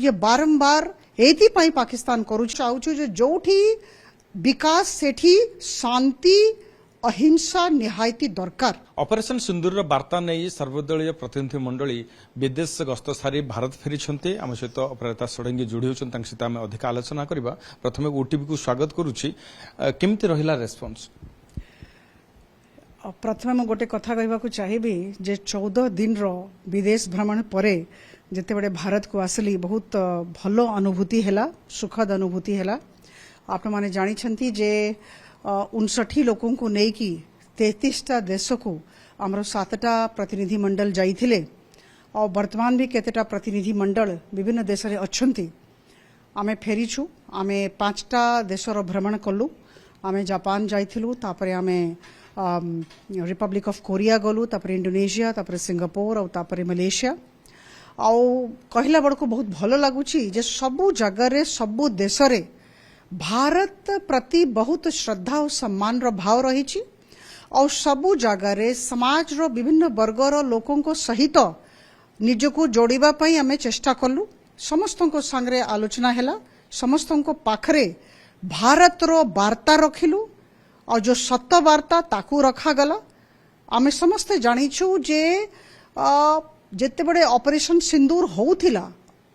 ये बारंबार एथि पाकिस्तान करू चाहूँ जोठी विकास सेठी शांति अहिंसा निहायती दरकार। ऑपरेशन सिंदूर वार्ता नहीं सर्वदलीय प्रतिनिधि मंडली विदेश गस्त सारी भारत फेरी आम सहित अपराजिता षडंगी जोड़ी होती सहित आम अधिक आलोचना करवा। प्रथम ओटीवी को स्वागत करुच्ची केमती रहिला रेस्पॉन्स? प्रथम मैं गोटे कथा कहवाक चाहिए जे 14 दिन रो विदेश भ्रमण परे जिते बड़े भारत को आसली बहुत भलो अनुभूति हैला, सुखद अनुभूति हैला। आप माने जानी छंती जे 59 लोगों को नहीं की 33टा देश को आमर 7टा प्रतिनिधि मंडल जाइथिले और वर्तमान भी केतेटा प्रतिनिधि मंडल विभिन्न देश रे अछंती। आमे फेरीछु, आमे 5टा देशर भ्रमण कलु। आमे जापान जाइथिलु, तापरे आमे रिपब्लिक ऑफ कोरिया गलु, तापरे इंडोनेशिया, तापरे सिंगापुर और तापरे मलेशिया। आउ कहला बड़ को बहुत भलो लागुची जे सबु जगह रे सबु देश रे भारत प्रति बहुत श्रद्धा और सम्मान रो भाव रही छी और सबु जगह रे समाज रो विभिन्न वर्ग रो लोकों को सहित निज को जोड़िबा पई हमें चेष्टा कलु। समस्त को संगे आलोचना हैला, समस्त को पाखरे भारत रो वार्ता रखिलु और जो सत्य वार्ता ताकू रखा गला। आमे समस्ते जानिछु जे जेते बड़े ऑपरेशन सिंदूर होउथिला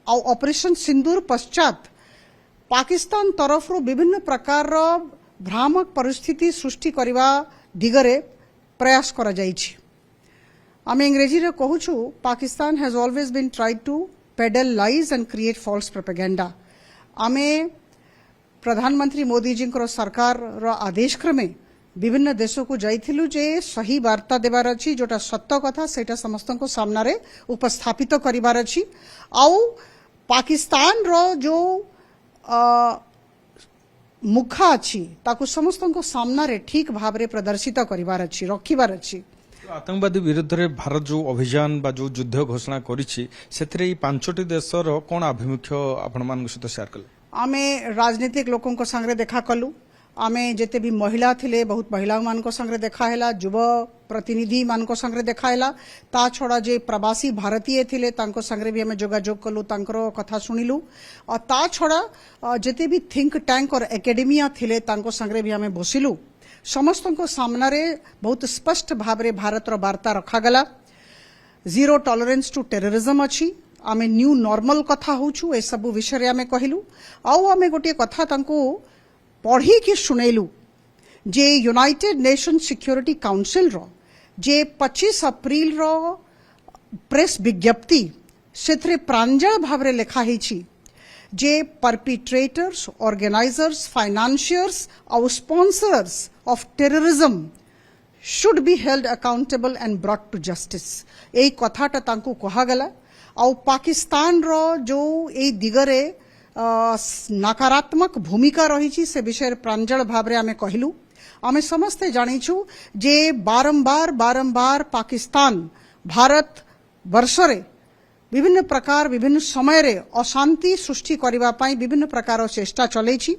और ऑपरेशन सिंदूर पश्चात पाकिस्तान तरफ विभिन्न प्रकार भ्रामक परिस्थिति सृष्टि करने दिगरे प्रयास करा जाइछि। आमे इंग्रेजी रे कहूछु Pakistan has always been tried to peddle lies and create false propaganda. आमे प्रधानमंत्री मोदी जी को सरकार रो आदेश क्रमे विभिन्न देशों को जाइथिलु जे सही वार्ता देबार अछि, जोटा सत्य कथा सेटा समस्त को सामना रे उपस्थापित करिबार अछि। आउ पाकिस्तान रो जो मुखा अच्छी ताकू समस्त को सामना रे ठीक भाव रे प्रदर्शित करिबार अछि, रखिबार अछि। आतंकवादी विरुद्ध रे भारत जो अभियान बा जो युद्ध घोषणा करिछि सेथरे 5टी देशर कोन अभिमुख्य आपण मान सहित शेयर कले? आमे राजनीतिक लोकों को संगे देखा कलु। आमे जेते भी महिला थिले बहुत महिला मान को संगे देखा हैला, युवा प्रतिनिधि मान को संगे देखा हैला। ता छोड़ा जे प्रवासी भारतीय थिले तांको संगे भी हमें जोगाजोग कलु, तांकरो कथा सुनिलु। और ता छोड़ा जेते भी थिंक टैंक और एकेडेमिया थिले तांको संगे भी हमें बसिलु। समस्त को सामना रे बहुत स्पष्ट भाव रे भारत रो वार्ता रखा गला। जीरो टॉलरेंस टू टेररिज्म अछि। आमे न्यू नॉर्मल कथा होछु ए सब विषय रे हमें कहिलु। आउ आमे गोटे कथा तांको पढ़ी के सुनेलु जे यूनाइटेड नेशन सिक्योरिटी काउंसिल रो जे 25 अप्रैल रो प्रेस विज्ञप्ति सेथरे प्रांजल भाव रे लिखा हेछि जे परपिट्रेटर्स, ऑर्गेनाइजर्स, फाइनेंशियर्स और sponsors of terrorism should be held accountable and brought to justice. ए कथाटा तांको कहा गला। और पाकिस्तान रो जो ए दिगरे नकारात्मक भूमिका रही से विषय प्रांजल भाव रे आमे कहलु। आमे समस्ते जानिछु जे बारंबार बारंबार पाकिस्तान भारत वर्षरे विभिन्न प्रकार विभिन्न समय रे अशांति सृष्टि करबा पई विभिन्न प्रकार चेष्टा चलेछि।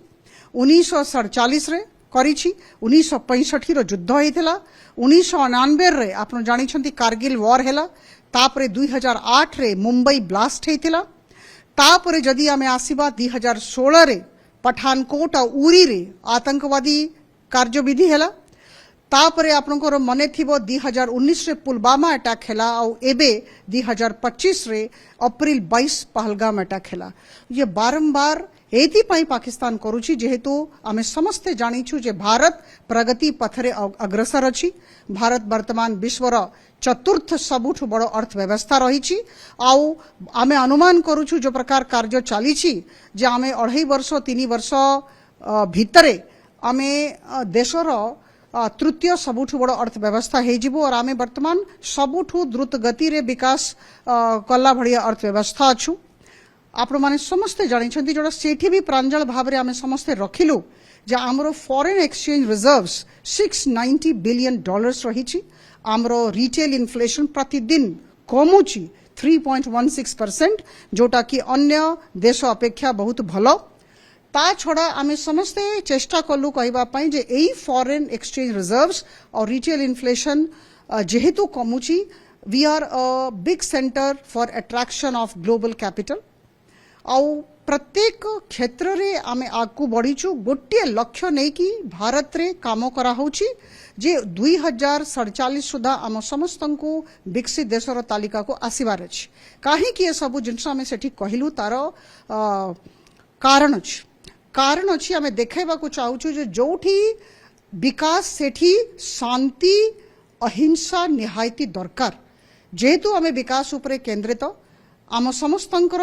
1947 रे करिछि, 1965 रो युद्ध हेतिला, 1999 रे आपन जानिछंती कारगिल वॉर हेला, तापरे 2008 रे मुंबई ब्लास्ट हेतिला, तापरे जदि आमे आसीबा 2016 रे पठानकोट और उरी रे आतंकवादी कार्यविधि हेला, तापरे आपनकर मने थिबो 2019 रे पुलवामा अटैक हेला और एबे 2025 रे अप्रैल 22 पहलगाम अटैक हेला। ये बारंबार एथि पाकिस्तान करूछि जेहेतु आमे समस्ते जानिछु जे भारत प्रगति पथरे अग्रसर अछि। भारत वर्तमान विश्वर चतुर्थ सबुठ बड़ अर्थव्यवस्था रही। आउ आमे अनुमान करूछु जो प्रकार कार्य चली जे आमे 2.5 वर्ष 3 वर्ष भितरे आमे देशर तृतीय सबुठ बड़ अर्थव्यवस्था हेजिबो और आमे वर्तमान सबुठ द्रुत गति रे विकास कला भड़िया अर्थव्यवस्था अछु। आपण माने समस्ते जानिछंती जोड़ा सेठी भी प्रांजल भाव रे आमे समस्ते रखिलु जे हमरो फॉरेन एक्सचेंज रिजर्व्स $690 बिलियन रही। आमरो रिटेल इन्फ्लेशन प्रतिदिन कमुची 3.16%, जोटा कि अन्य देश अपेक्षा बहुत भलो। ता छड़ा आमे समस्ते चेष्टा कलु कहबा पई जे एई फॉरेन एक्सचेंज रिजर्व्स और रिटेल इन्फ्लेशन जेहेतु कमुची we are a big centre for attraction of global capital आउ प्रत्येक क्षेत्र रे आमे आगु बढ़ीचु गोटे लक्ष्य नहीं कि भारत रे काम करा होची जे 2047 सुधा आम समस्त को विकसित देशर तालिका को आसबार अछि काहे कि ये सब जिनस आमे सेठी कहिलु तार कारण अछि आमे देखाइबा को चाहूछु जे जोठी विकास सेठी शांति अहिंसा निहायती दरकार जेहेतु आमे विकास उपरे केंद्रित आम समस्तंकर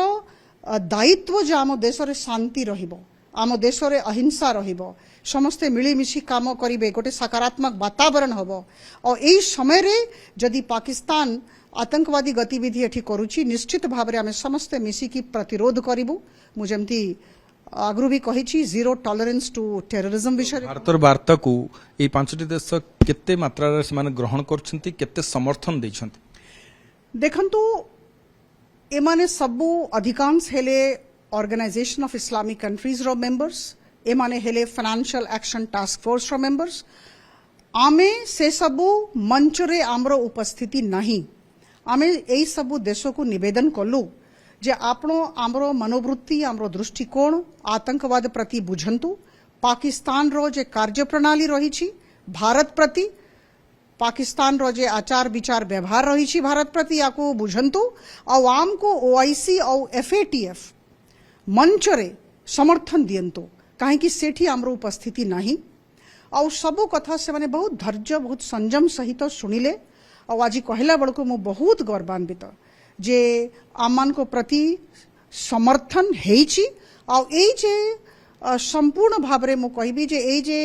दायित्व जे आम देश रे शांति रहिबो आम देश रे अहिंसा रहिबो समस्ते मिलीमिशी काम करिवे गोटे सकारात्मक वातावरण हबो और एई समय रे जदि पाकिस्तान आतंकवादी गतिविधि एठी करूची निश्चित भाव रे आमे समस्ते मिसिकी प्रतिरोध करिबु मु जेमती आगु भी कही जीरो टॉलरेंस टू टेररिज्म विषय भारतर वार्ता को ये पांचटी देश केते मात्रा रे से माने ग्रहण करछंती केते समर्थन दैछंती देखंतु एमाने सबु अधिकांश हेले ऑर्गेनाइजेशन ऑफ इस्लामिक कंट्रीज रो मेंबर्स एमाने हेले फाइनेंशियल एक्शन टास्क फोर्स रो मेंबर्स आमे से सबु मंच रे आमरो उपस्थिति नहीं आमे एई सबु देशों को निवेदन कलु जे आपनो आमरो मनोवृत्ति आमरो दृष्टिकोण आतंकवाद प्रति बुझंतु पाकिस्तान रो जे कार्यप्रणाली रही छी भारत प्रति पाकिस्तान रो जे आचार विचार व्यवहार रही छी भारत प्रति याको बुझंतु और आम को ओआईसी और एफएटीएफ मंच रे समर्थन दियंतु काहे कि सेठी आमरो उपस्थिति नहीं और सबो कथा से माने बहुत धैर्य बहुत संयम सहित सुनिले और आज कहला बड़को मु बहुत गौरवान्वित जे आमान को प्रति समर्थन हेची और एई जे संपूर्ण भावरे मु कहबी जे एई जे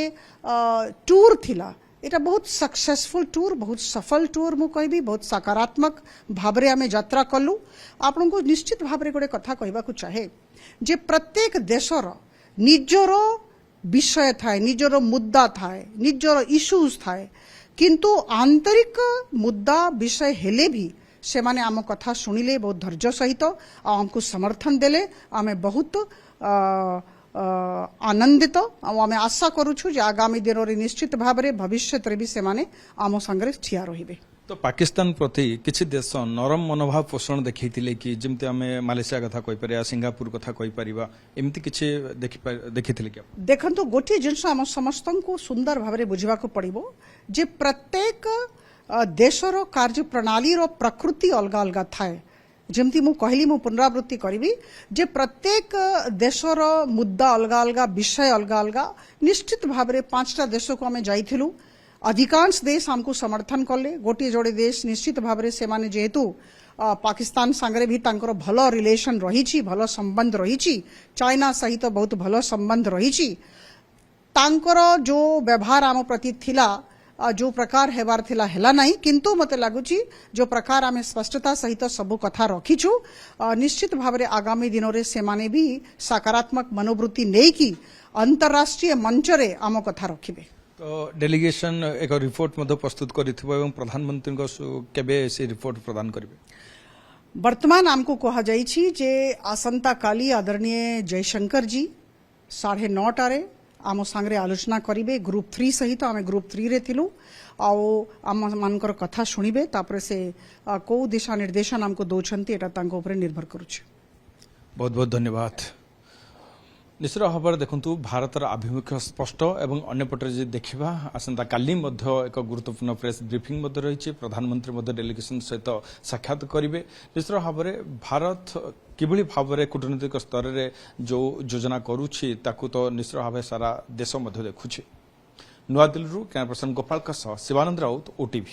टूर थिला एटा बहुत सक्सेसफुल टूर बहुत सफल टूर मु कहबी बहुत सकारात्मक भावरे आमे यात्रा कलु आपन को निश्चित भावरे गोटे कथा कहबा को चाहे जे प्रत्येक देशर निजर विषय थाए निजर मुद्दा थाए निजर इश्यूज थाए किंतु आंतरिक मुद्दा विषय हेले भी से माने आम कथा सुनिले बहुत धैर्य सहित आमको समर्थन देले आमे बहुत आनंदित आमे आशा करूछु जे आगामी दिन रे निश्चित भाव रे भविष्य रे भी से माने आम संगे ठिया रहिबे तो पाकिस्तान प्रति किछि देश नरम मनोभाव पोषण देखैतिले कि जेमते आमे मालयेशिया कथा कहि परिया सिंगापुर कथा कहि परिबा एमिति किछि देखिथिले कि देखंतु गोटी जिंस आम समस्त को सुंदर भाव रे बुझिबा को पड़िबो जे प्रत्येक देशर कार्य प्रणाली रो प्रकृति अलग अलग थाए जेमती मु कहली मु पुनरावृत्ति करिवि जे प्रत्येक देशर मुद्दा अलग अलग विषय अलग अलग निश्चित भाव रे पांचटा देश को आमे जाइथिलु अधिकांश देश हमको समर्थन कले गोटे जोड़े देश निश्चित भाव रे से माने जेहेतु पाकिस्तान संगरे भी तांकर भलो रिलेशन रही भलो संबंध रही चाइना सहित बहुत भलो संबंध रही तांकर जो व्यवहार आम प्रति थिला जो प्रकार हेबार थिला हेला नहीं किंतु मते लागुची जो प्रकार आमे स्पष्टता सहित सबु कथा रखीछु निश्चित भाव रे आगामी दिन रे से माने भी सकारात्मक मनोवृत्ति नै कि अंतरराष्ट्रीय मंच रे आम कथा रखिबे तो डेलीगेशन एक रिपोर्ट मध्य प्रस्तुत करिथिबो एवं प्रधानमंत्री को केबे से रिपोर्ट प्रदान करिवे वर्तमान आमको कहा जाइछि जे आसंता काली आदरणीय जयशंकर जी 9:30 टारे आम सांगरे आलोचना करिवे ग्रुप 3 सहित आमे ग्रुप 3 रे थिलु आउ आम मानकर कथा सुनिबे तापर से को दिशा निर्देशन हमको दोछंती एटा तांको ऊपर निर्भर करूछ बहुत बहुत धन्यवाद निश्चित भाव देखु भारतर आभिमुख्य स्पष्ट एवं अन्यपटे जो देखा आसंता काली एक गुरुत्वपूर्ण प्रेस ब्रीफिंग रही प्रधानमंत्री डेलीगेशन सहित साक्षात करेंगे निश्चित भाव भारत किभली भाव में कूटनीतिक स्तर में जो योजना करुच्ची तो निश्चित भाव सारा देश देखुची Nua Delhi camera person Gopal Shivanand Raut OTV.